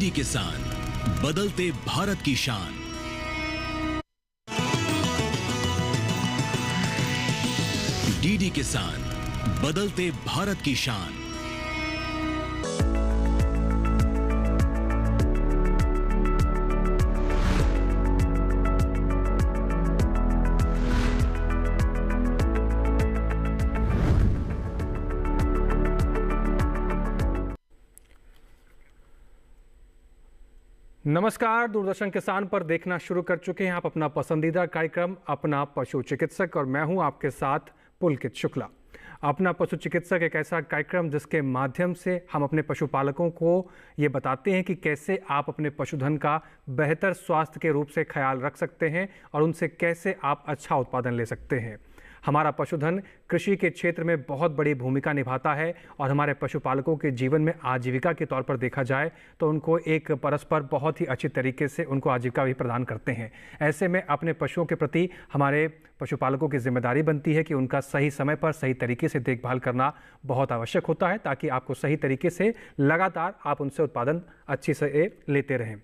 DD किसान, बदलते भारत की शान। डीडी किसान, बदलते भारत की शान। नमस्कार, दूरदर्शन किसान पर देखना शुरू कर चुके हैं आप अपना पसंदीदा कार्यक्रम अपना पशु चिकित्सक, और मैं हूं आपके साथ पुलकित शुक्ला। अपना पशु चिकित्सक एक ऐसा कार्यक्रम जिसके माध्यम से हम अपने पशुपालकों को ये बताते हैं कि कैसे आप अपने पशुधन का बेहतर स्वास्थ्य के रूप से ख्याल रख सकते हैं और उनसे कैसे आप अच्छा उत्पादन ले सकते हैं। हमारा पशुधन कृषि के क्षेत्र में बहुत बड़ी भूमिका निभाता है और हमारे पशुपालकों के जीवन में आजीविका के तौर पर देखा जाए तो उनको एक परस्पर बहुत ही अच्छी तरीके से उनको आजीविका भी प्रदान करते हैं। ऐसे में अपने पशुओं के प्रति हमारे पशुपालकों की जिम्मेदारी बनती है कि उनका सही समय पर सही तरीके से देखभाल करना बहुत आवश्यक होता है, ताकि आपको सही तरीके से लगातार आप उनसे उत्पादन अच्छी से लेते रहें।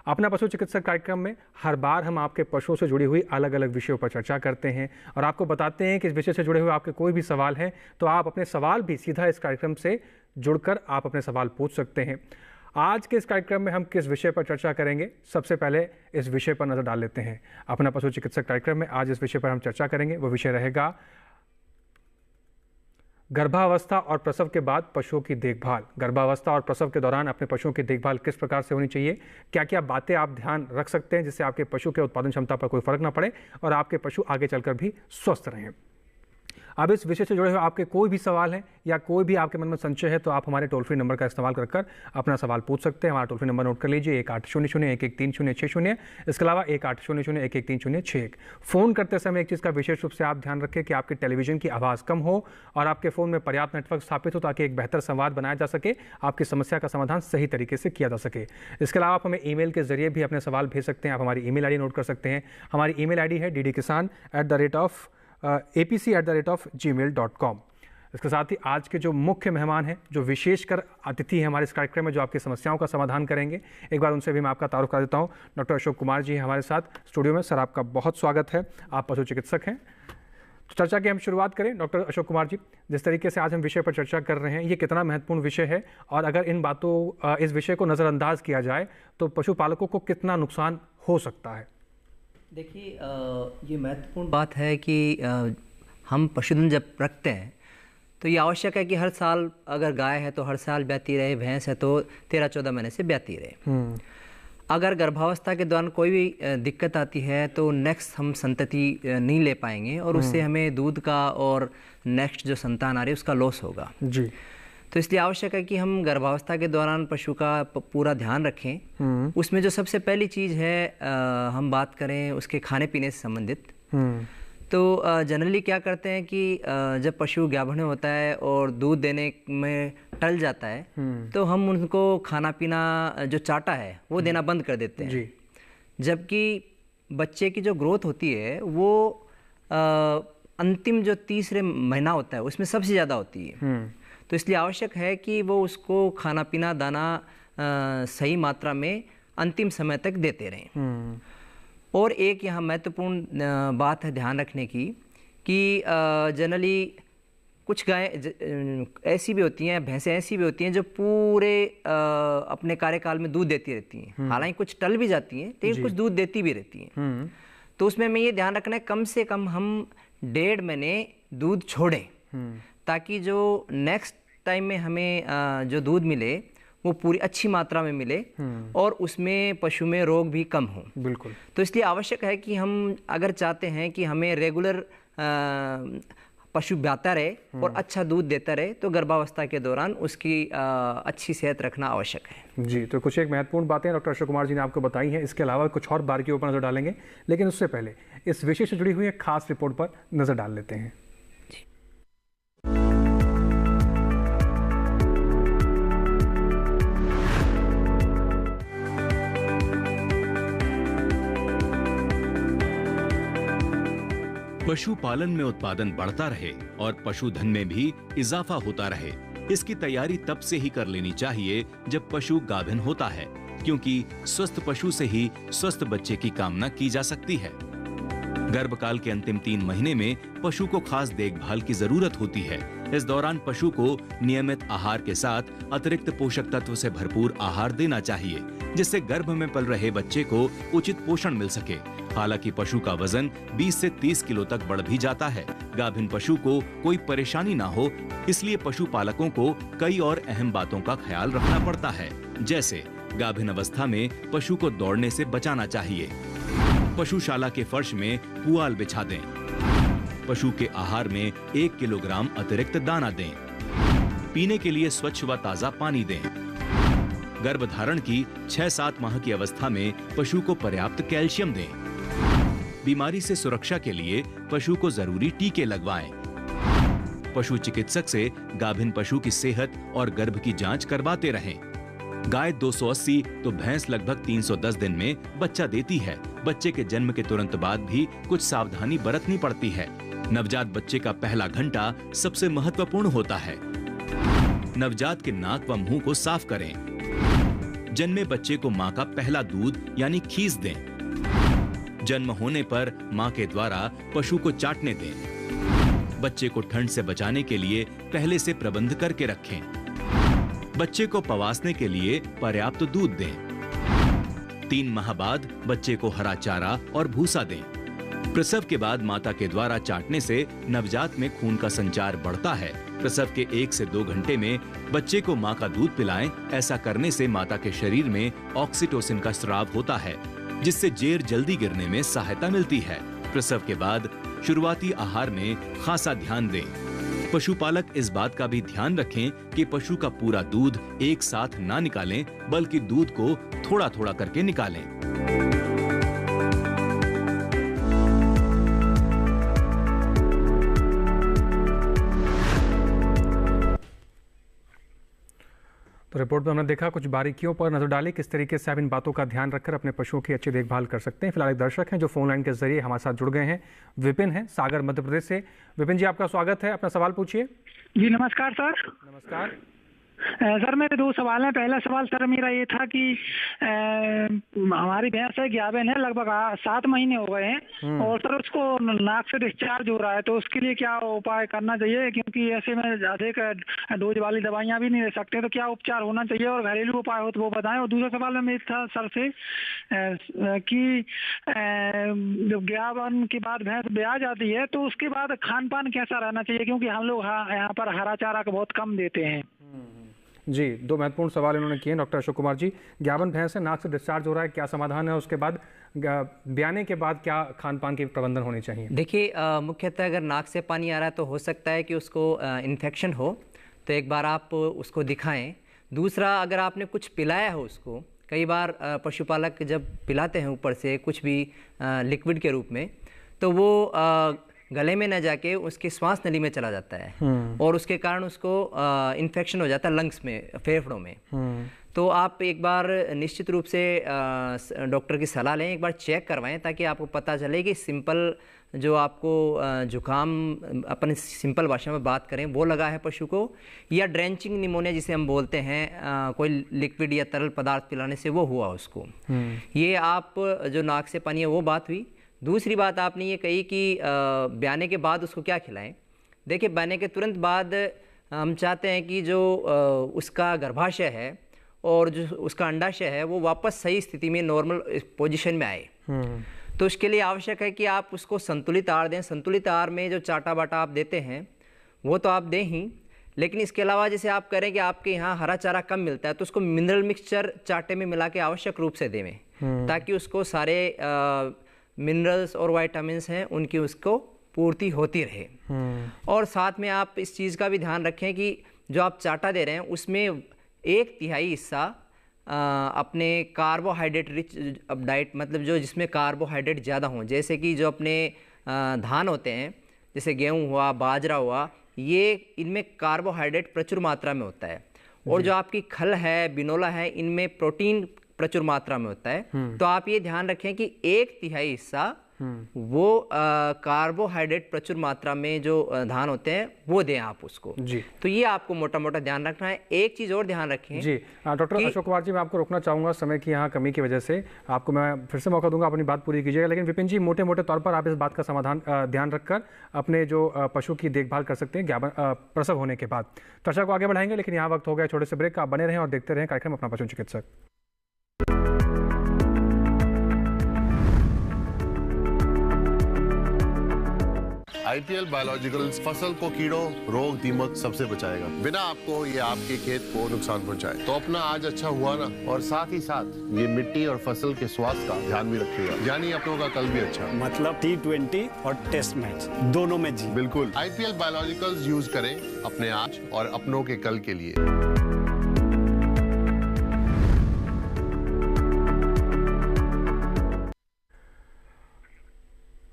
अपना पशु चिकित्सक कार्यक्रम में हर बार हम आपके पशुओं से जुड़ी हुई अलग अलग विषयों पर चर्चा करते हैं और आपको बताते हैं कि इस विषय से जुड़े हुए आपके कोई भी सवाल हैं तो आप अपने सवाल भी सीधा इस कार्यक्रम से जुड़कर आप अपने सवाल पूछ सकते हैं। आज के इस कार्यक्रम में हम किस विषय पर चर्चा करेंगे, सबसे पहले इस विषय पर नज़र डाल लेते हैं। अपना पशु चिकित्सक कार्यक्रम में आज इस विषय पर हम चर्चा करेंगे, वो विषय रहेगा गर्भावस्था और प्रसव के बाद पशुओं की देखभाल। गर्भावस्था और प्रसव के दौरान अपने पशुओं की देखभाल किस प्रकार से होनी चाहिए, क्या क्या बातें आप ध्यान रख सकते हैं जिससे आपके पशु के उत्पादन क्षमता पर कोई फर्क ना पड़े और आपके पशु आगे चलकर भी स्वस्थ रहें। अब इस विषय से जुड़े हुए आपके कोई भी सवाल हैं या कोई भी आपके मन में संशय है तो आप हमारे टोल फ्री नंबर का इस्तेमाल कर अपना सवाल पूछ सकते हैं। हमारा टोल फ्री नंबर नोट कर लीजिए 1800-1130-60। इसके अलावा 1800-1130-61। फ़ोन करते समय एक चीज़ का विशेष रूप से आप ध्यान रखें कि आपके टेलीविज़न की आवाज़ कम हो और आपके फ़ोन में पर्याप्त नेटवर्क स्थापित हो ताकि एक बेहतर संवाद बनाया जा सके, आपकी समस्या का समाधान सही तरीके से किया जा सके। इसके अलावा आप हमें ईमेल के जरिए भी अपने सवाल भेज सकते हैं। आप हमारी ईमेल आईडी नोट कर सकते हैं। हमारी ईमेल आईडी है ddkisan@apc@gmail.com। इसके साथ ही आज के जो मुख्य मेहमान हैं, जो विशेषकर अतिथि हैं हमारे इस कार्यक्रम में, जो आपकी समस्याओं का समाधान करेंगे, एक बार उनसे भी मैं आपका तारुफ कर देता हूं। डॉक्टर अशोक कुमार जी हमारे साथ स्टूडियो में। सर, आपका बहुत स्वागत है। आप पशु चिकित्सक हैं। तो चर्चा की हम शुरुआत करें। डॉक्टर अशोक कुमार जी, जिस तरीके से आज हम विषय पर चर्चा कर रहे हैं, ये कितना महत्वपूर्ण विषय है और अगर इस विषय को नज़रअंदाज किया जाए तो पशुपालकों को कितना नुकसान हो सकता है? देखिए, ये महत्वपूर्ण बात है कि हम पशुधन जब रखते हैं तो ये आवश्यक है कि हर साल अगर गाय है तो हर साल ब्याती रहे, भैंस है तो 13-14 महीने से ब्याती रहे। अगर गर्भावस्था के दौरान कोई भी दिक्कत आती है तो नेक्स्ट हम संतति नहीं ले पाएंगे और उससे हमें दूध का और नेक्स्ट जो संतान आ रही है उसका लॉस होगा जी। तो इसलिए आवश्यक है कि हम गर्भावस्था के दौरान पशु का पूरा ध्यान रखें। उसमें जो सबसे पहली चीज़ है, हम बात करें उसके खाने पीने से संबंधित, तो जनरली क्या करते हैं कि जब पशु गाभिन होता है और दूध देने में टल जाता है तो हम उनको खाना पीना जो चाटा है वो देना बंद कर देते हैं जी। जबकि बच्चे की जो ग्रोथ होती है वो अंतिम जो तीसरे महीना होता है उसमें सबसे ज़्यादा होती है। तो इसलिए आवश्यक है कि वो उसको खाना पीना दाना सही मात्रा में अंतिम समय तक देते रहें। और एक यहाँ महत्वपूर्ण बात है ध्यान रखने की कि जनरली कुछ गाय ऐसी भी होती हैं, भैंसें ऐसी भी होती हैं जो पूरे अपने कार्यकाल में दूध देती रहती हैं। हालांकि कुछ टल भी जाती हैं लेकिन कुछ दूध देती भी रहती हैं। तो उसमें हमें ये ध्यान रखना है कम से कम हम 1.5 महीने दूध छोड़ें ताकि जो नेक्स्ट टाइम में हमें जो दूध मिले वो पूरी अच्छी मात्रा में मिले और उसमें पशु में रोग भी कम हो। बिल्कुल। तो इसलिए आवश्यक है कि हम अगर चाहते हैं कि हमें रेगुलर पशु ब्याता रहे और अच्छा दूध देता रहे तो गर्भावस्था के दौरान उसकी अच्छी सेहत रखना आवश्यक है जी। तो कुछ एक महत्वपूर्ण बातें डॉक्टर अशोक कुमार जी ने आपको बताई हैं। इसके अलावा कुछ और बारीकियों पर नज़र डालेंगे, लेकिन उससे पहले इस विषय से जुड़ी हुई एक खास रिपोर्ट पर नज़र डाल लेते हैं। पशुपालन में उत्पादन बढ़ता रहे और पशुधन में भी इजाफा होता रहे, इसकी तैयारी तब से ही कर लेनी चाहिए जब पशु गाभिन होता है, क्योंकि स्वस्थ पशु से ही स्वस्थ बच्चे की कामना की जा सकती है। गर्भकाल के अंतिम 3 महीने में पशु को खास देखभाल की जरूरत होती है। इस दौरान पशु को नियमित आहार के साथ अतिरिक्त पोषक तत्व से भरपूर आहार देना चाहिए, जिससे गर्भ में पल रहे बच्चे को उचित पोषण मिल सके। हालांकि पशु का वजन 20 से 30 किलो तक बढ़ भी जाता है। गाभिन पशु को कोई परेशानी ना हो, इसलिए पशु पालकों को कई और अहम बातों का ख्याल रखना पड़ता है, जैसे गाभिन अवस्था में पशु को दौड़ने से बचाना चाहिए। पशुशाला के फर्श में पुआल बिछा दें। पशु के आहार में 1 किलोग्राम अतिरिक्त दाना दें। पीने के लिए स्वच्छ व ताजा पानी दें। गर्भधारण की 6-7 माह की अवस्था में पशु को पर्याप्त कैल्शियम दें। बीमारी से सुरक्षा के लिए पशु को जरूरी टीके लगवाएं। पशु चिकित्सक से गाभिन पशु की सेहत और गर्भ की जांच करवाते रहें। गाय 280 तो भैंस लगभग 310 दिन में बच्चा देती है। बच्चे के जन्म के तुरंत बाद भी कुछ सावधानी बरतनी पड़ती है। नवजात बच्चे का पहला घंटा सबसे महत्वपूर्ण होता है। नवजात के नाक व मुंह को साफ करें। जन्मे बच्चे को मां का पहला दूध यानी खीस दें। जन्म होने पर मां के द्वारा पशु को चाटने दें। बच्चे को ठंड से बचाने के लिए पहले से प्रबंध करके रखें। बच्चे को पवासने के लिए पर्याप्त दूध दें। 3 माह बाद बच्चे को हरा चारा और भूसा दें। प्रसव के बाद माता के द्वारा चाटने से नवजात में खून का संचार बढ़ता है। प्रसव के 1 से 2 घंटे में बच्चे को मां का दूध पिलाएं। ऐसा करने से माता के शरीर में ऑक्सीटोसिन का स्राव होता है, जिससे जेर जल्दी गिरने में सहायता मिलती है। प्रसव के बाद शुरुआती आहार में खासा ध्यान दें। पशुपालक इस बात का भी ध्यान रखें कि पशु का पूरा दूध एक साथ ना निकालें, बल्कि दूध को थोड़ा थोड़ा करके निकालें। तो रिपोर्ट में हमने देखा, कुछ बारीकियों पर नजर डाली, किस तरीके से आप इन बातों का ध्यान रखकर अपने पशुओं की अच्छी देखभाल कर सकते हैं। फिलहाल एक दर्शक हैं जो फोन लाइन के जरिए हमारे साथ जुड़ गए हैं। विपिन हैं, सागर मध्य प्रदेश से। विपिन जी, आपका स्वागत है, अपना सवाल पूछिए। जी नमस्कार सर। नमस्कार सर मेरे 2 सवाल हैं। पहला सवाल सर मेरा ये था कि हमारी भैंस है गाभिन है, लगभग 7 महीने हो गए हैं और सर उसको नाक से डिस्चार्ज हो रहा है, तो उसके लिए क्या उपाय करना चाहिए? क्योंकि ऐसे में अधिक डोज वाली दवाइयां भी नहीं ले सकते, तो क्या उपचार होना चाहिए और घरेलू उपाय हो तो वो बताएं। और दूसरा सवाल में था सर से कि जब गाभिन के बाद भैंस ब्याह जाती है तो उसके बाद खान पान कैसा रहना चाहिए, क्योंकि हम लोग यहाँ पर हरा चारा का बहुत कम देते हैं। जी, 2 महत्वपूर्ण सवाल इन्होंने किए डॉक्टर अशोक कुमार जी। गाभिन भैंस से नाक से डिस्चार्ज हो रहा है, क्या समाधान है? उसके बाद ब्याने के बाद क्या खान पान की प्रबंधन होनी चाहिए? देखिए, मुख्यतः अगर नाक से पानी आ रहा है तो हो सकता है कि उसको इन्फेक्शन हो, तो एक बार आप उसको दिखाएं। दूसरा, अगर आपने कुछ पिलाया हो उसको, कई बार पशुपालक जब पिलाते हैं ऊपर से कुछ भी लिक्विड के रूप में, तो वो गले में न जाके उसके श्वास नली में चला जाता है और उसके कारण उसको इन्फेक्शन हो जाता है लंग्स में, फेफड़ों में। तो आप एक बार निश्चित रूप से डॉक्टर की सलाह लें, एक बार चेक करवाएं, ताकि आपको पता चले कि सिंपल जो आपको जुकाम, अपन सिंपल भाषा में बात करें, वो लगा है पशु को, या ड्रेंचिंग निमोनिया जिसे हम बोलते हैं, कोई लिक्विड या तरल पदार्थ पिलाने से वो हुआ उसको। ये आप जो नाक से पानी है वो बात हुई। दूसरी बात आपने ये कही कि ब्याने के बाद उसको क्या खिलाएं। देखिए, ब्याने के तुरंत बाद हम चाहते हैं कि जो उसका गर्भाशय है और जो उसका अंडाशय है वो वापस सही स्थिति में, नॉर्मल पोजीशन में आए। तो उसके लिए आवश्यक है कि आप उसको संतुलित आहार दें। संतुलित आहार में जो चाटा बाटा आप देते हैं वो तो आप दें ही, लेकिन इसके अलावा जैसे आप करें कि आपके यहाँ हरा चारा कम मिलता है तो उसको मिनरल मिक्सचर चाटे में मिला के आवश्यक रूप से देवें, ताकि उसको सारे मिनरल्स और विटामिन्स हैं उनकी उसको पूर्ति होती रहे। और साथ में आप इस चीज़ का भी ध्यान रखें कि जो आप चाटा दे रहे हैं उसमें 1/3 हिस्सा अपने कार्बोहाइड्रेट रिच डाइट, मतलब जो जिसमें कार्बोहाइड्रेट ज़्यादा हों, जैसे कि जो अपने धान होते हैं, जैसे गेहूँ हुआ, बाजरा हुआ, ये इनमें कार्बोहाइड्रेट प्रचुर मात्रा में होता है। और जो आपकी खल है, बिनोला है, इनमें प्रोटीन प्रचुर मात्रा में होता है। तो आप ये ध्यान रखें कि 1/3 हिस्सा वो कार्बोहाइड्रेट प्रचुर मात्रा में जो धान होते हैं वो दें आप उसको जी। तो ये आपको मोटा मोटा ध्यान रखना है। एक चीज़ और ध्यान रखें जी। डॉक्टर अशोक कुमार जी, मैं आपको रोकना चाहूँगा समय की यहाँ कमी की वजह से। आपको मैं फिर से मौका दूंगा, अपनी बात पूरी कीजिएगा। लेकिन विपिन जी, मोटे मोटे तौर पर आप इस बात का समाधान ध्यान रखकर अपने जो पशु की देखभाल कर सकते हैं प्रसव होने के बाद। चर्चा को आगे बढ़ाएंगे, लेकिन यहाँ वक्त हो गया छोटे से ब्रेक का। आप बने रहें और देखते रहें कार्यक्रम अपना पशु चिकित्सक। आईपीएल बायोलॉजिकल्स फसल को कीड़ों, रोग, दीमक सबसे बचाएगा, बिना आपको ये आपके खेत को नुकसान पहुंचाए। तो अपना आज अच्छा हुआ ना, और साथ ही साथ ये मिट्टी और फसल के स्वास्थ्य का ध्यान भी रखिएगा, यानी अपनों का कल भी अच्छा। मतलब T20 और टेस्ट मैच दोनों में जी। बिल्कुल, आईपीएल बायोलॉजिकल्स यूज करें अपने आज और अपनों के कल के लिए।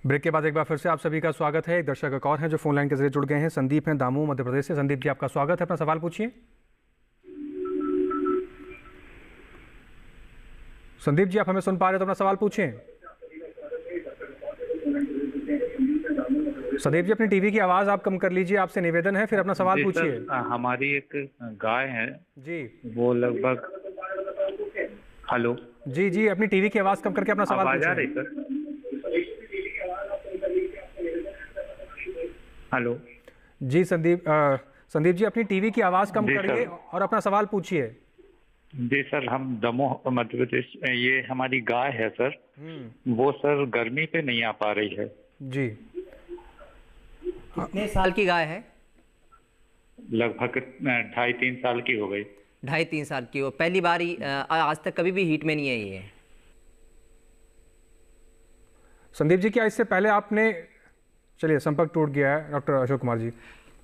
ब्रेक के बाद एक बार फिर से आप सभी का स्वागत है। एक दर्शक एक और हैं जो फोन लाइन के जरिए जुड़ गए हैं। संदीप हैं दामू मध्य प्रदेश से। संदीप जी, आपका स्वागत है, अपना सवाल पूछिए। संदीप जी, आप हमें सुन पा रहे हैं तो अपना सवाल पूछिए। संदीप जी, अपनी टीवी की आवाज आप कम कर लीजिए, आपसे निवेदन है, फिर अपना सवाल पूछिए। हमारी एक गाय है जी। वो लगभग, हेलो जी जी, अपनी टीवी की आवाज कम करके अपना सवाल आवाज आ पूछिए। रही सर? हेलो जी संदीप जी, अपनी टीवी की आवाज कम करिए और अपना सवाल पूछिए। जी सर, हम दमोह मध्य प्रदेश, ये हमारी गाय है सर, वो सर गर्मी पे नहीं आ पा रही है जी। कितने साल की गाय है? लगभग 2.5-3 साल की हो गई। 2.5-3 साल की हो, पहली बार ही, आज तक कभी भी हीट में नहीं आई है। संदीप जी, क्या इससे पहले आपने, चलिए संपर्क टूट गया है डॉक्टर अशोक कुमार जी।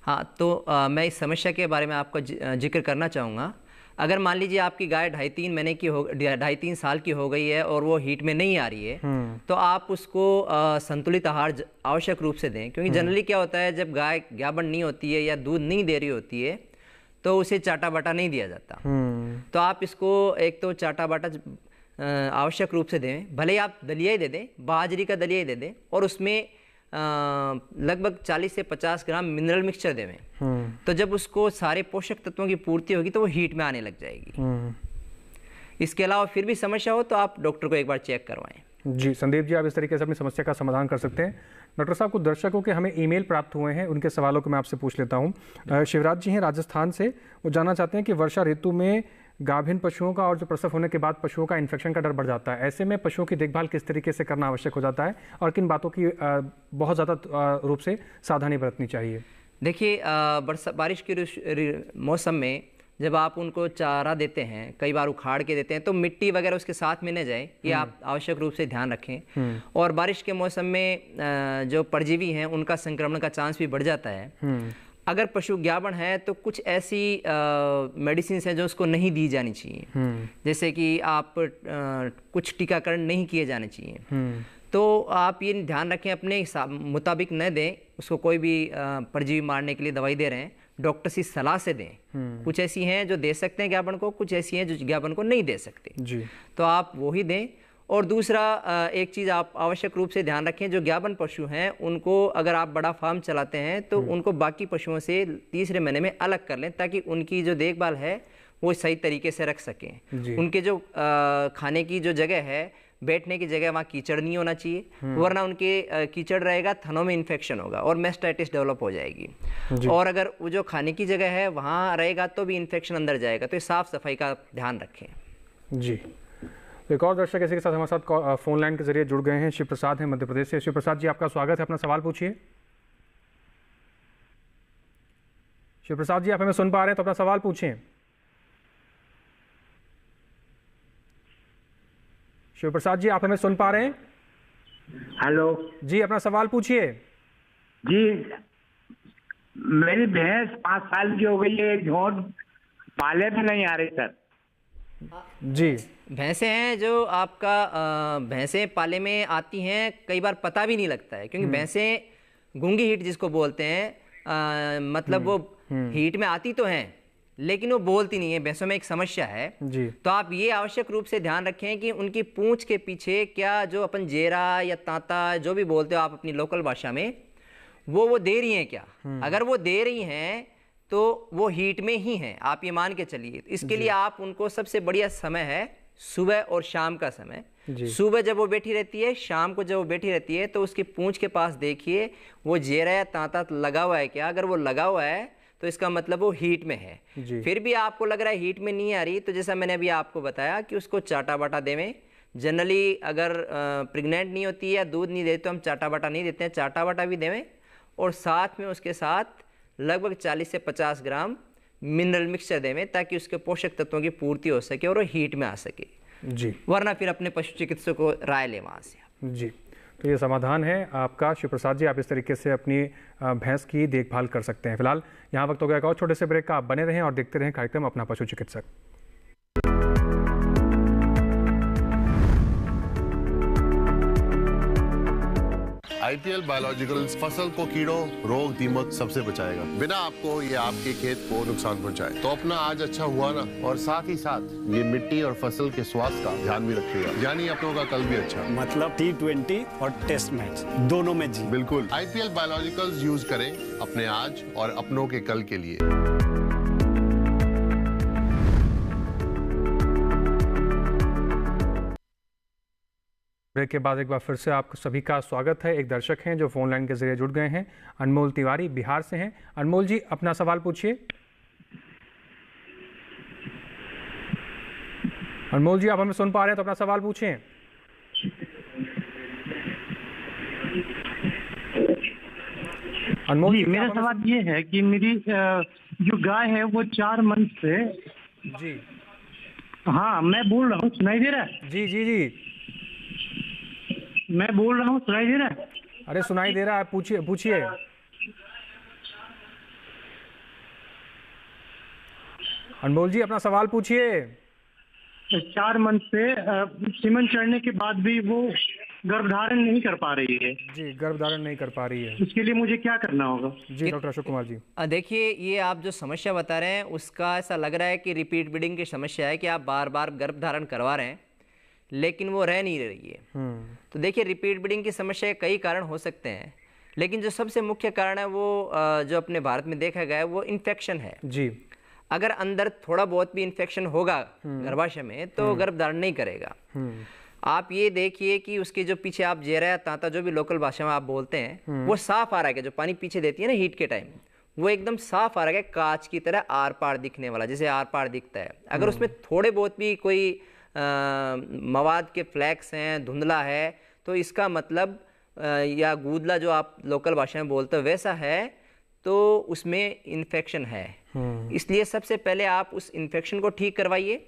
हाँ, तो मैं इस समस्या के बारे में आपको जिक्र करना चाहूँगा। अगर मान लीजिए आपकी गाय 2.5-3 साल की हो गई है और वो हीट में नहीं आ रही है, तो आप उसको संतुलित आहार आवश्यक रूप से दें। क्योंकि जनरली क्या होता है, जब गाय गाभिन नहीं होती है या दूध नहीं दे रही होती है तो उसे चाटा बाटा नहीं दिया जाता। तो आप इसको एक तो चाटा बाटा आवश्यक रूप से दें, भले आप दलिया ही दे दें, बाजरी का दलिया ही दे दें, और उसमें लगभग 40 से 50 ग्राम मिनरल मिक्सचर देवें। तो जब उसको सारे पोषक तत्वों की पूर्ति होगी तो वो हीट में आने लग जाएगी। इसके अलावा फिर भी समस्या हो तो आप डॉक्टर को एक बार चेक करवाएं। जी संदीप जी, आप इस तरीके से अपनी समस्या का समाधान कर सकते हैं। डॉक्टर साहब, कुछ दर्शकों के हमें ईमेल प्राप्त हुए हैं, उनके सवालों को मैं आपसे पूछ लेता हूँ। शिवराज जी हैं राजस्थान से, वो जानना चाहते हैं कि वर्षा ऋतु में गाभिन पशुओं का और जो प्रसव होने के बाद पशुओं का इन्फेक्शन का डर बढ़ जाता है। ऐसे में पशुओं की देखभाल किस तरीके से करना आवश्यक हो जाता है और किन बातों की बहुत ज़्यादा रूप से सावधानी बरतनी चाहिए? देखिए, बारिश के मौसम में जब आप उनको चारा देते हैं, कई बार उखाड़ के देते हैं, तो मिट्टी वगैरह उसके साथ में न जाए, ये आप आवश्यक रूप से ध्यान रखें। और बारिश के मौसम में जो परजीवी हैं उनका संक्रमण का चांस भी बढ़ जाता है। अगर पशु ज्ञापन है तो कुछ ऐसी मेडिसिन हैं जो उसको नहीं दी जानी चाहिए, जैसे कि आप कुछ टीकाकरण नहीं किए जाने चाहिए। तो आप ये ध्यान रखें, अपने मुताबिक न दें उसको। कोई भी परजीवी मारने के लिए दवाई दे रहे हैं, डॉक्टर की सलाह से दें। कुछ ऐसी हैं जो दे सकते हैं ज्ञापन को, कुछ ऐसी हैं जो ज्ञापन को नहीं दे सकते जी। तो आप वो ही दें। और दूसरा, एक चीज़ आप आवश्यक रूप से ध्यान रखें, जो ज्ञापन पशु हैं उनको, अगर आप बड़ा फार्म चलाते हैं तो उनको बाकी पशुओं से तीसरे महीने में अलग कर लें, ताकि उनकी जो देखभाल है वो सही तरीके से रख सकें। उनके जो खाने की जो जगह है, बैठने की जगह, वहाँ कीचड़ नहीं होना चाहिए, वरना उनके कीचड़ रहेगा, थनों में इन्फेक्शन होगा और मेस्टाइटिस डेवलप हो जाएगी। और अगर वो जो खाने की जगह है वहाँ रहेगा तो भी इन्फेक्शन अंदर जाएगा। तो साफ सफाई का ध्यान रखें जी। एक और दर्शक इसी के साथ हमारे साथ फोन लाइन के जरिए जुड़ गए हैं। शिव प्रसाद हैं मध्य प्रदेश से। शिव प्रसाद जी, आपका स्वागत है, अपना सवाल पूछिए। शिव प्रसाद जी, आप हमें सुन पा रहे हैं तो अपना सवाल पूछिए। शिव प्रसाद जी, आप हमें सुन पा रहे हैं? हेलो जी, अपना सवाल पूछिए। जी, मेरी भैंस 5 साल की हो गई है, झोंट पाले में नहीं आ रही सर। जी, भैंसें हैं जो आपका भैंसें पाले में आती हैं, कई बार पता भी नहीं लगता है, क्योंकि भैंसें गूंगी हीट जिसको बोलते हैं, मतलब वो हीट में आती तो हैं लेकिन वो बोलती नहीं है, भैंसों में एक समस्या है जी। तो आप ये आवश्यक रूप से ध्यान रखें कि उनकी पूंछ के पीछे क्या जो अपन जेरा या तांता जो भी बोलते हो आप अपनी लोकल भाषा में, वो दे रही हैं क्या। अगर वो दे रही हैं तो वो हीट में ही हैं, आप ये मान के चलिए। इसके लिए आप उनको सबसे बढ़िया समय है सुबह और शाम का समय। सुबह जब वो बैठी रहती है, शाम को जब वो बैठी रहती है, तो उसकी पूंछ के पास देखिए वो जेरा या तांता लगा हुआ है क्या। अगर वो लगा हुआ है तो इसका मतलब वो हीट में है। फिर भी आपको लग रहा है हीट में नहीं आ रही, तो जैसा मैंने अभी आपको बताया कि उसको चाटा बाटा देवें। जनरली अगर प्रेग्नेंट नहीं होती है या दूध नहीं देते तो हम चाटा बाटा नहीं देते हैं, चाटा बाटा भी देवें और साथ में उसके साथ लगभग 40 से 50 ग्राम मिनरल मिक्सचर देवें ताकि उसके पोषक तत्वों की पूर्ति हो सके और वो हीट में आ सके जी। वरना फिर अपने पशु चिकित्सक को राय लें वहाँ से जी। तो ये समाधान है आपका शिव प्रसाद जी, आप इस तरीके से अपनी भैंस की देखभाल कर सकते हैं। फिलहाल यहाँ वक्त हो गया एक और छोटे से ब्रेक का, आप बने रहें और देखते रहें कार्यक्रम अपना पशु चिकित्सक। आईपीएल बायोलॉजिकल्स फसल को कीड़ों, रोग, दीमक सबसे बचाएगा, बिना आपको ये आपके खेत को नुकसान पहुंचाए। तो अपना आज अच्छा हुआ ना, और साथ ही साथ ये मिट्टी और फसल के स्वास्थ्य का ध्यान भी रखिएगा, यानी अपनों का कल भी अच्छा। मतलब T20 और टेस्ट मैच दोनों में जी। बिल्कुल, आईपीएल बायोलॉजिकल्स यूज करें अपने आज और अपनों के कल के लिए। ब्रेक के बाद एक बार फिर से आप सभी का स्वागत है। एक दर्शक हैं जो फोन लाइन के जरिए जुड़ गए हैं, अनमोल तिवारी बिहार से हैं। अनमोल जी अपना सवाल पूछिए। अनमोल जी आप हमें सुन पा रहे हैं तो अपना सवाल पूछिए। अनमोल जी, मेरा सवाल ये है कि मेरी जो गाय है वो 4 मंथ से। जी हाँ, मैं बोल रहा हूँ, सुनाई दे रहा है? जी जी जी मैं बोल रहा हूँ, सुनाई दे रहा है? अरे सुनाई दे रहा है, पूछिए पूछिए। अनमोल जी अपना सवाल पूछिए। 4 मंथ से सीमन चढ़ने के बाद भी वो गर्भधारण नहीं कर पा रही है। जी, गर्भधारण नहीं कर पा रही है, इसके लिए मुझे क्या करना होगा? जी डॉक्टर अशोक कुमार जी। देखिए, ये आप जो समस्या बता रहे हैं उसका ऐसा लग रहा है कि रिपीट ब्रीडिंग की समस्या है कि आप बार बार गर्भधारण करवा रहे हैं लेकिन वो रह नहीं रही है। तो देखिए, रिपीट ब्रीडिंग की समस्या के कई कारण हो सकते हैं, लेकिन जो सबसे मुख्य कारण है वो जो अपने भारत में देखा गया है वो इन्फेक्शन है जी। अगर अंदर थोड़ा बहुत भी इन्फेक्शन होगा गर्भाशय में तो गर्भधारण नहीं करेगा। आप ये देखिए कि उसके जो पीछे आप जेरा या तांता जो भी लोकल भाषा में आप बोलते हैं वो साफ आ रहा है, जो पानी पीछे देती है ना हीट के टाइम, वो एकदम साफ आ रहा है, कांच की तरह आर पार दिखने वाला, जैसे आर पार दिखता है। अगर उसमें थोड़े बहुत भी कोई मवाद के फ्लैक्स हैं, धुंधला है, तो इसका मतलब या गूदला जो आप लोकल भाषा में बोलते हो वैसा है, तो उसमें इन्फेक्शन है। इसलिए सबसे पहले आप उस इन्फेक्शन को ठीक करवाइए।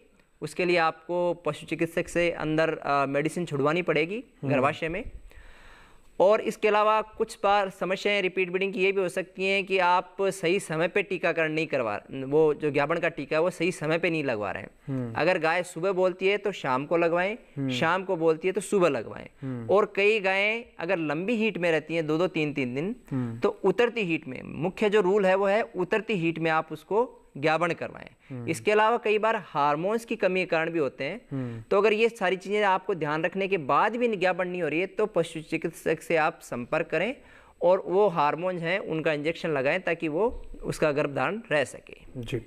उसके लिए आपको पशु चिकित्सक से अंदर मेडिसिन छुड़वानी पड़ेगी गर्भाशय में। और इसके अलावा कुछ बार समस्याएं रिपीट ब्रीडिंग की ये भी हो सकती हैं कि आप सही समय पे टीकाकरण नहीं करवा, वो जो ग्याबन का टीका है वो सही समय पे नहीं लगवा रहे हैं। अगर गाय सुबह बोलती है तो शाम को लगवाएं, शाम को बोलती है तो सुबह लगवाएं। और कई गायें अगर लंबी हीट में रहती हैं 2-2 3-3 दिन, तो उतरती हीट में, मुख्य जो रूल है वो है उतरती हीट में आप उसको ज्ञापन करवाएं। इसके अलावा कई बार हार्मोन्स की कमी के कारण भी होते हैं। तो अगर ये सारी चीजें आपको ध्यान रखने के बाद भी ज्ञापन नहीं हो रही है तो पशु चिकित्सक से आप संपर्क करें और वो हार्मोन्स हैं उनका इंजेक्शन लगाएं ताकि वो उसका गर्भधारण रह सके। जी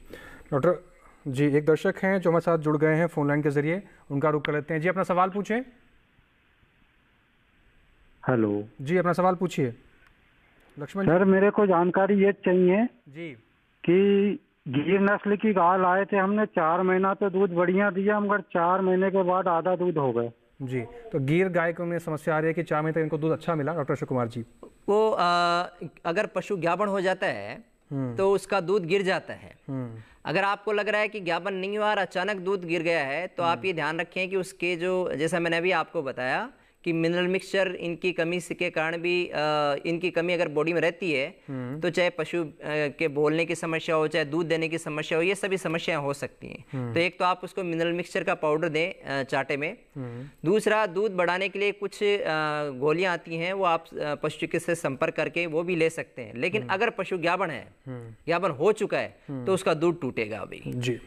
डॉक्टर जी, एक दर्शक हैं जो हमारे साथ जुड़ गए हैं फोन लाइन के जरिए, उनका रुख कर लेते हैं। जी अपना सवाल पूछें। हेलो जी, अपना सवाल पूछिए। लक्ष्मण सर, मेरे को जानकारी ये चाहिए जी कि गिर नस्ल की गाय लाए थे हमने, 4 महीना तो दूध बढ़िया दिया, मगर 4 महीने के बाद आधा दूध हो गया। जी, तो गिर गाय को में समस्या आ रही है कि 4 महीने तक इनको दूध अच्छा मिला। डॉक्टर अशोक कुमार जी, वो अगर पशु ज्ञापन हो जाता है तो उसका दूध गिर जाता है। अगर आपको लग रहा है कि ज्ञापन नहीं हुआ और अचानक दूध गिर गया है तो आप ये ध्यान रखें कि उसके जो, जैसा मैंने अभी आपको बताया कि मिनरल मिक्सचर इनकी कमी के कारण भी इनकी कमी अगर बॉडी में रहती है तो चाहे पशु के बोलने की समस्या हो, चाहे दूध देने की समस्या हो, ये सभी समस्याएं हो सकती हैं। तो एक तो आप उसको मिनरल मिक्सचर का पाउडर दें चाटे में। दूसरा, दूध बढ़ाने के लिए कुछ गोलियां आती हैं, वो आप पशु चिकित्सक से संपर्क करके वो भी ले सकते हैं। लेकिन अगर पशु ज्ञापन है, ज्ञापन हो चुका है, तो उसका दूध टूटेगा अभी जी।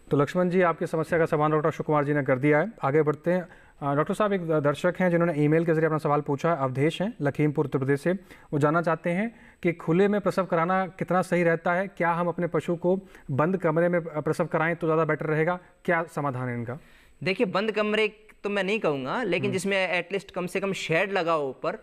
तो लक्ष्मण जी, आपकी समस्या का समाधान डॉक्टर अशोक कुमार जी ने कर दिया है। आगे बढ़ते हैं। डॉक्टर साहब, एक दर्शक हैं जिन्होंने ईमेल के जरिए अपना सवाल पूछा है। अवधेश हैं, लखीमपुर उत्तर प्रदेश से। वो जानना चाहते हैं कि खुले में प्रसव कराना कितना सही रहता है? क्या हम अपने पशु को बंद कमरे में प्रसव कराएं तो ज़्यादा बेटर रहेगा? क्या समाधान है इनका? देखिए, बंद कमरे तो मैं नहीं कहूँगा, लेकिन जिसमें एटलीस्ट कम से कम शेड लगाओ ऊपर,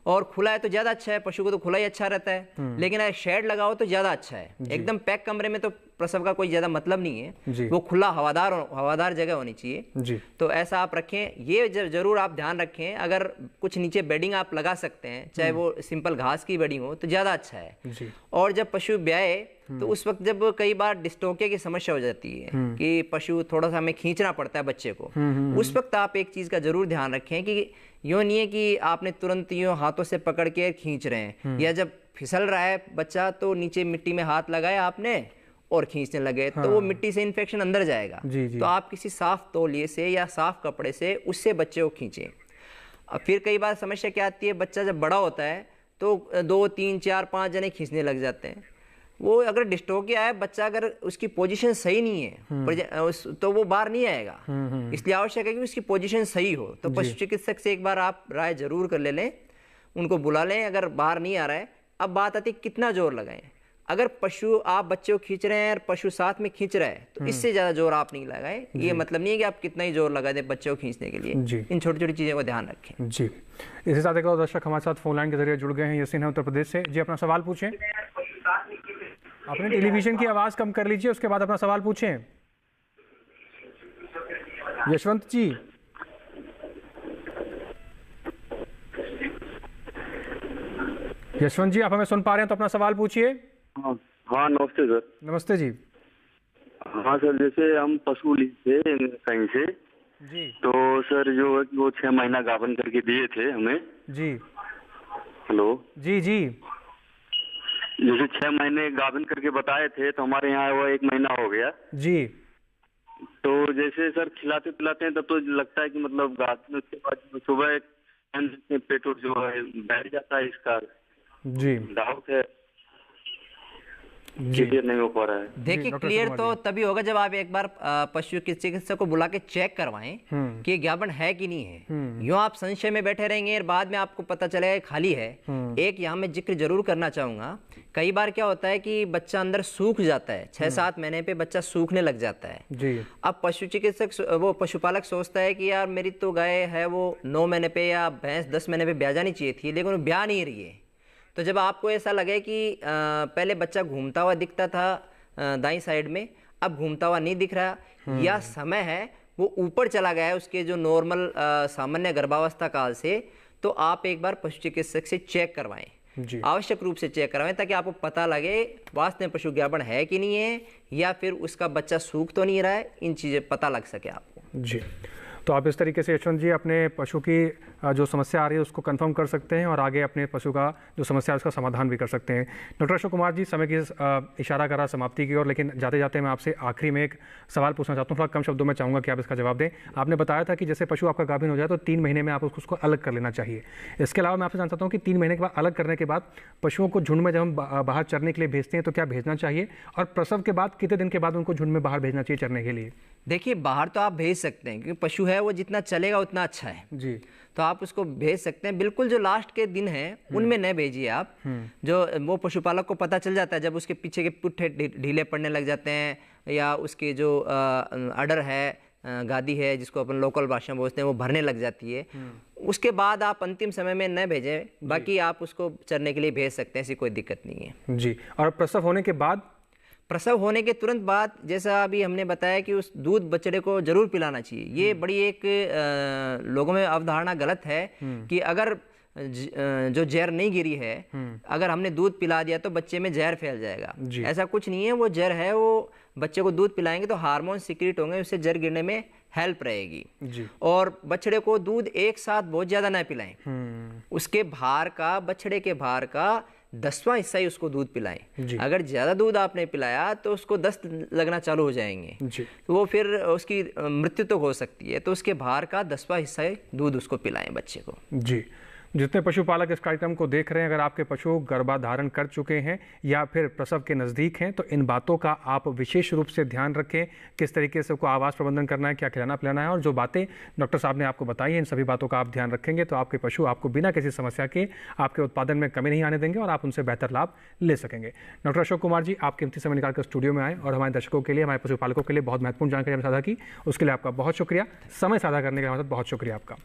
और खुला है तो ज़्यादा अच्छा है। पशु को तो खुला ही अच्छा रहता है, लेकिन अगर शेड लगाओ तो ज़्यादा अच्छा है। एकदम पैक कमरे में तो प्रसव का कोई ज़्यादा मतलब नहीं है। वो खुला हवादार जगह होनी चाहिए। तो ऐसा आप रखें। ये जरूर आप ध्यान रखें, अगर कुछ नीचे बेडिंग आप लगा सकते हैं, चाहे वो सिंपल घास की बेडिंग हो, तो ज़्यादा अच्छा है। और जब पशु ब्याए तो उस वक्त जब कई बार डिस्टोकिया की समस्या हो जाती है कि पशु थोड़ा सा हमें खींचना पड़ता है बच्चे को, उस वक्त आप एक चीज़ का जरूर ध्यान रखें कि यूँ नहीं है कि आपने तुरंत यूँ हाथों से पकड़ के खींच रहे हैं, या जब फिसल रहा है बच्चा तो नीचे मिट्टी में हाथ लगाया आपने और खींचने लगे, तो वो मिट्टी से इन्फेक्शन अंदर जाएगा। तो आप किसी साफ तौलिए से या साफ कपड़े से उससे बच्चे को खींचें। अब फिर कई बार समस्या क्या आती है, बच्चा जब बड़ा होता है तो 2, 3, 4, 5 जने खींचने लग जाते हैं। वो अगर डिस्टोकिया है, बच्चा अगर उसकी पोजीशन सही नहीं है तो वो बाहर नहीं आएगा। इसलिए आवश्यक है कि उसकी पोजीशन सही हो। तो पशु चिकित्सक से एक बार आप राय जरूर कर लें, उनको बुला लें अगर बाहर नहीं आ रहा है। अब बात आती है कितना जोर लगाएं। अगर पशु आप बच्चे को खींच रहे हैं और पशु साथ में खींच रहा है, तो इससे ज्यादा जोर आप नहीं लगाएं। ये मतलब नहीं है कि आप कितना ही जोर लगा दें बच्चे को खींचने के लिए। इन छोटी छोटी चीजों का ध्यान रखें जी। इसी साथ एक और दर्शक हमारे साथ फोन लाइन के जरिए जुड़ गए हैं। यसीन है उत्तर प्रदेश से। जी, अपना सवाल पूछें। अपने टेलीविजन की आवाज कम कर लीजिए, उसके बाद अपना सवाल पूछें। यशवंत जी। यशवंत जी, आप हमें सुन पा रहे हैं तो अपना सवाल पूछिए। हाँ, नमस्ते सर। नमस्ते जी। हाँ सर, जैसे हम पशु लीजिए कहीं से जी, तो सर जो है कि वो 6 महीना गाभन करके दिए थे हमें जी। हेलो जी जी। जैसे 6 महीने गाभन करके बताए थे, तो हमारे यहाँ वो 1 महीना हो गया जी। तो जैसे सर खिलाते पिलाते हैं तब तो लगता है कि मतलब गाभन, उसके बाद सुबह पेट जो है बैठ जाता है, इसका जी डाउट है, क्लियर नहीं हो पा रहा है। देखिए, क्लियर तो तभी होगा जब आप एक बार पशु चिकित्सक को बुला के चेक करवाएं कि ये ज्ञापन है कि नहीं है। यूं आप संशय में बैठे रहेंगे और बाद में आपको पता चलेगा खाली है। एक यहाँ मैं जिक्र जरूर करना चाहूंगा, कई बार क्या होता है कि बच्चा अंदर सूख जाता है, 6-7 महीने पे बच्चा सूखने लग जाता है जी। अब पशु चिकित्सक वो पशुपालक सोचता है कि यार मेरी तो गाय है वो 9 महीने पे या भैंस 10 महीने पे ब्याह जानी चाहिए थी, लेकिन वो ब्याह नहीं रही है। तो जब आपको ऐसा लगे कि पहले बच्चा घूमता हुआ दिखता था दाईं साइड में, अब घूमता हुआ नहीं दिख रहा, या समय है वो ऊपर चला गया है उसके जो नॉर्मल सामान्य गर्भावस्था काल से, तो आप एक बार पशु चिकित्सक से चेक करवाएं। आवश्यक रूप से चेक करवाएं ताकि आपको पता लगे वास्तव में पशु ज्ञापन है कि नहीं है, या फिर उसका बच्चा सूख तो नहीं रहा है। इन चीज़ें पता लग सके आपको जी। तो आप इस तरीके से यशवंत जी अपने पशु की जो समस्या आ रही है उसको कंफर्म कर सकते हैं और आगे अपने पशु का जो समस्या है उसका समाधान भी कर सकते हैं। डॉक्टर अशोक कुमार जी, समय की इशारा करा समाप्ति की ओर, लेकिन जाते जाते मैं आपसे आखिरी में एक सवाल पूछना चाहता हूँ। थोड़ा कम शब्दों में चाहूँगा कि आप इसका जवाब दें। आपने बताया था कि जैसे पशु आपका गाभिन हो जाए तो 3 महीने में आप उसको अलग कर लेना चाहिए। इसके अलावा मैं आपसे जानता हूँ कि 3 महीने के बाद अलग करने के बाद पशुओं को झुंड में जब हम बाहर चरने के लिए भेजते हैं तो क्या भेजना चाहिए, और प्रसव के बाद कितने दिन के बाद उनको झुंड में बाहर भेजना चाहिए चरने के लिए? देखिए, बाहर तो आप भेज सकते हैं क्योंकि पशु है वो जितना चलेगा उतना अच्छा है जी। तो आप उसको भेज सकते हैं। बिल्कुल जो लास्ट के दिन हैं उनमें न भेजिए आप। जो वो पशुपालक को पता चल जाता है जब उसके पीछे के पुट्ठे ढीले पड़ने लग जाते हैं, या उसके जो अडर है, गादी है जिसको अपन लोकल भाषा में बोलते हैं, वो भरने लग जाती है, उसके बाद आप अंतिम समय में न भेजें। बाकी आप उसको चरने के लिए भेज सकते हैं, ऐसी कोई दिक्कत नहीं है जी। और प्रसव होने के बाद? प्रसव होने के तुरंत बाद, जैसा अभी हमने बताया कि उस दूध बछड़े को जरूर पिलाना चाहिए। ये बड़ी एक लोगों में अवधारणा गलत है कि अगर जो जहर नहीं गिरी है, अगर हमने दूध पिला दिया तो बच्चे में जहर फैल जाएगा। ऐसा कुछ नहीं है, वो जहर है, वो बच्चे को दूध पिलाएंगे तो हार्मोन सीक्रेट होंगे, उससे जहर गिरने में हेल्प रहेगी। और बछड़े को दूध एक साथ बहुत ज्यादा ना पिलाएं, उसके भार का, बछड़े के भार का 10वां हिस्सा ही उसको दूध पिलाएं। अगर ज्यादा दूध आपने पिलाया तो उसको दस्त लगना चालू हो जाएंगे, तो वो फिर उसकी मृत्यु तो हो सकती है। तो उसके भार का 10वां हिस्सा ही दूध उसको पिलाएं बच्चे को। जी, जितने पशुपालक इस कार्यक्रम को देख रहे हैं, अगर आपके पशु गर्भाधारण कर चुके हैं या फिर प्रसव के नज़दीक हैं तो इन बातों का आप विशेष रूप से ध्यान रखें। किस तरीके से उसको आवास प्रबंधन करना है, क्या खिलाना पिलाना है, और जो बातें डॉक्टर साहब ने आपको बताई हैं, इन सभी बातों का आप ध्यान रखेंगे तो आपके पशु आपको बिना किसी समस्या के आपके उत्पादन में कमी नहीं आने देंगे और आप उनसे बेहतर लाभ ले सकेंगे। डॉक्टर अशोक कुमार जी, आप कीमती समय निकालकर स्टूडियो में आए और हमारे दर्शकों के लिए, हमारे पशुपालकों के लिए बहुत महत्वपूर्ण जानकारी हमने साझा की, उसके लिए आपका बहुत शुक्रिया। समय साझा करने के लिए हमारे साथ बहुत शुक्रिया आपका।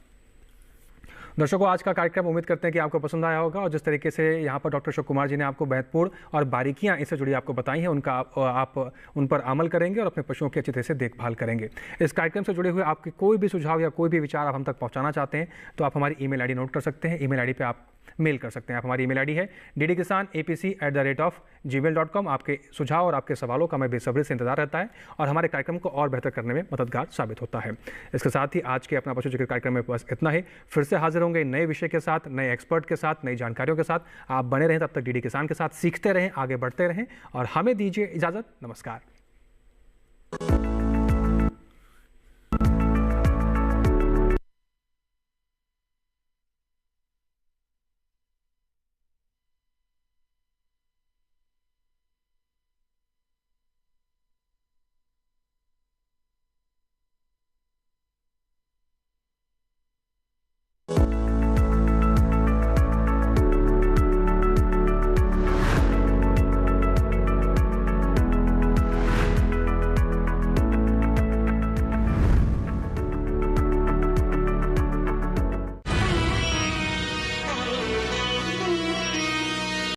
दर्शकों, आज का कार्यक्रम उम्मीद करते हैं कि आपको पसंद आया होगा और जिस तरीके से यहाँ पर डॉक्टर अशोक कुमार जी ने आपको महत्वपूर्ण और बारीकियाँ इससे जुड़ी आपको बताई हैं, उनका आप उन पर अमल करेंगे और अपने पशुओं की अच्छी तरह से देखभाल करेंगे। इस कार्यक्रम से जुड़े हुए आपके कोई भी सुझाव या कोई भी विचार आप हम तक पहुँचाना चाहते हैं तो आप हमारी ईमेल आईडी नोट कर सकते हैं। ईमेल आईडी पे आप मेल कर सकते हैं। आप हमारी ईमेल आईडी है ddkisanapc@gmail.com। आपके सुझाव और आपके सवालों का हमें बेसब्री से इंतजार रहता है और हमारे कार्यक्रम को और बेहतर करने में मददगार साबित होता है। इसके साथ ही आज के अपना पशु चिकित्सा कार्यक्रम में बस इतना ही। फिर से हाजिर होंगे नए विषय के साथ, नए एक्सपर्ट के साथ, नई जानकारियों के साथ। आप बने रहें, तब तक डीडी किसान के साथ सीखते रहें, आगे बढ़ते रहें और हमें दीजिए इजाज़त। नमस्कार।